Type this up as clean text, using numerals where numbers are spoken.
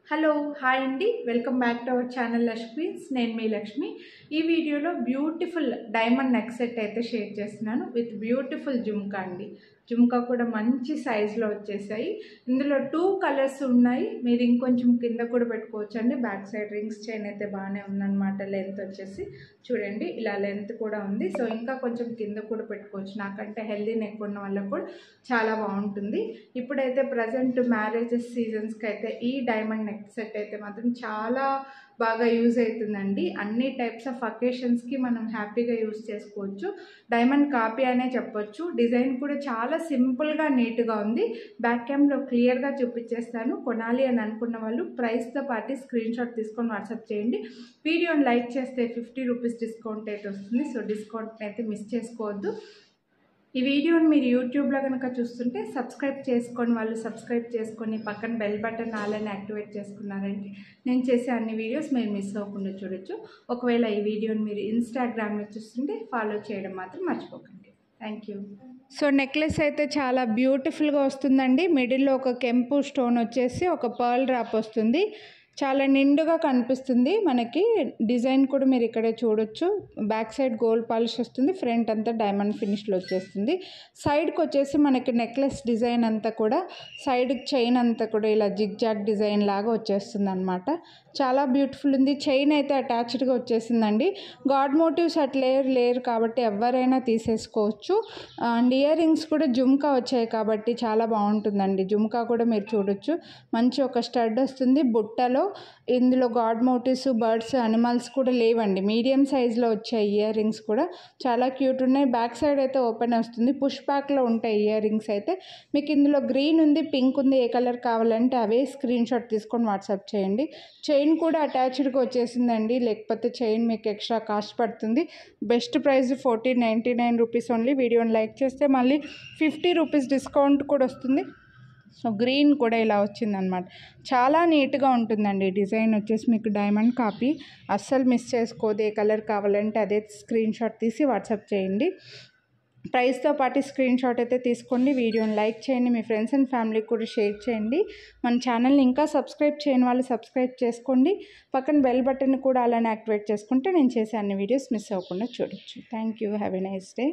Hello hi అండి, welcome back to our channel Lakshmi's. నేను మీ లక్ష్మి. ఈ వీడియోలో బ్యూటిఫుల్ డైమండ్ నెక్ సెట్ అయితే షేర్ చేస్తున్నాను విత్ బ్యూటిఫుల్ జుమ్కా అండి. జుమ్కా కూడా మంచి సైజులో వచ్చేసాయి. ఇందులో 2 కలర్స్ ఉన్నాయి. మీరు ఇంకొంచెం కింద కూడా పెట్టుకోవచ్చు అండి. బ్యాక్ సైడ్ రింగ్స్ చైన్ అయితే బాగానే ఉందన్నమాట. లెంత్ వచ్చేసి చూడండి, ఇలా లెంత్ కూడా ఉంది. సో ఇంకా కొంచెం కింద కూడా పెట్టుకోవచ్చు. నాకంటే హెల్దీ నెక్ ఉన్న వాళ్ళకు కూడా చాలా బాగుంటుంది. ఇప్పుడైతే ప్రజెంట్ మ్యారేజెస్ సీజన్స్కి అయితే ఈ డైమండ్ నెక్ సెట్ అయితే మాత్రం చాలా బాగా యూజ్ అవుతుందండి. అన్ని టైప్స్ ఆఫ్ అకేషన్స్కి మనం హ్యాపీగా యూజ్ చేసుకోవచ్చు. డైమండ్ కాపీ అనే చెప్పొచ్చు. డిజైన్ కూడా చాలా సింపుల్గా నీట్గా ఉంది. బ్యాక్ క్యామ్లో క్లియర్గా చూపించేస్తాను. కొనాలి అని అనుకున్న వాళ్ళు ప్రైస్తో పాటు స్క్రీన్ షాట్ తీసుకొని వాట్సాప్ చేయండి. వీడియోని లైక్ చేస్తే 50 రూపీస్ డిస్కౌంట్ అయితే వస్తుంది. సో డిస్కౌంట్ అయితే మిస్ చేసుకోవద్దు. ఈ వీడియోని మీరు యూట్యూబ్లో కనుక చూస్తుంటే సబ్స్క్రైబ్ చేసుకొని వాళ్ళు సబ్స్క్రైబ్ చేసుకొని పక్కన బెల్ బటన్ ఆలని యాక్టివేట్ చేసుకున్నారంటే నేను చేసే అన్ని వీడియోస్ మీరు మిస్ అవ్వకుండా చూడొచ్చు. ఒకవేళ ఈ వీడియోని మీరు ఇన్స్టాగ్రామ్లో చూస్తుంటే ఫాలో చేయడం మాత్రం మర్చిపోకండి. Thank you. సో నెక్లెస్ అయితే చాలా బ్యూటిఫుల్గా వస్తుందండి. మిడిల్లో ఒక కెంపు స్టోన్ వచ్చేసి ఒక పర్ల్ డ్రాప్ వస్తుంది. చాలా నిండుగా కనిపిస్తుంది. మనకి డిజైన్ కూడా మీరు ఇక్కడే చూడొచ్చు. బ్యాక్ సైడ్ గోల్డ్ పాలిష్ వస్తుంది. ఫ్రంట్ అంతా డైమండ్ ఫినిష్లో వచ్చేస్తుంది. సైడ్కి వచ్చేసి మనకి నెక్లెస్ డిజైన్ అంతా కూడా సైడ్కి చైన్ అంతా కూడా ఇలా జిగ్ జాగ్ డిజైన్ లాగా వచ్చేస్తుంది అనమాట. చాలా బ్యూటిఫుల్ ఉంది. చైన్ అయితే అటాచ్డ్గా వచ్చేసిందండి. గాడ్ మోటివ్స్ అట్లా లేరు కాబట్టి ఎవరైనా తీసేసుకోవచ్చు. అండ్ ఇయర్ రింగ్స్ కూడా జుమ్కా వచ్చాయి కాబట్టి చాలా బాగుంటుందండి. జుమ్కా కూడా మీరు చూడొచ్చు. మంచి ఒక స్టడ్ వస్తుంది బుట్టలో. ఇందులో గాడ్ మోటివ్స్, బర్డ్స్, అనిమల్స్ కూడా లేవండి. మీడియం సైజులో వచ్చాయి ఇయర్ రింగ్స్ కూడా చాలా క్యూట్ ఉన్నాయి. బ్యాక్ సైడ్ అయితే ఓపెన్ వస్తుంది. పుష్ బ్యాక్లో ఉంటాయి ఇయర్ రింగ్స్ అయితే. మీకు ఇందులో గ్రీన్ ఉంది, పింక్ ఉంది. ఏ కలర్ కావాలంటే అవే స్క్రీన్ షాట్ తీసుకొని వాట్సాప్ చేయండి. చైన్ కూడా అటాచ్డ్గా వచ్చేసిందండి. లేకపోతే చైన్ మీకు ఎక్స్ట్రా కాస్ట్ పడుతుంది. Best price 1499 rupees only. వీడియోని లైక్ చేస్తే మళ్ళీ 50 రూపీస్ డిస్కౌంట్ కూడా వస్తుంది. సో గ్రీన్ కూడా ఇలా వచ్చిందనమాట. చాలా నీట్గా ఉంటుందండి. డిజైన్ వచ్చేసి మీకు డైమండ్ కాపీ. అస్సలు మిస్ చేసుకోదు. ఏ కలర్ కావాలంటే అదే స్క్రీన్ షాట్ తీసి వాట్సాప్ చేయండి. ప్రైస్తో పాటు స్క్రీన్ షాట్ అయితే తీసుకోండి. వీడియోని లైక్ చేయండి. మీ ఫ్రెండ్స్ అండ్ ఫ్యామిలీకి కూడా షేర్ చేయండి. మన ఛానల్ని ఇంకా సబ్స్క్రైబ్ చేయని వాళ్ళు సబ్స్క్రైబ్ చేసుకోండి. పక్కన బెల్ బటన్ కూడా అలానే యాక్టివేట్ చేసుకుంటే నేను చేసే అన్ని వీడియోస్ మిస్ అవ్వకుండా చూడొచ్చు. Thank you. Have a nice day.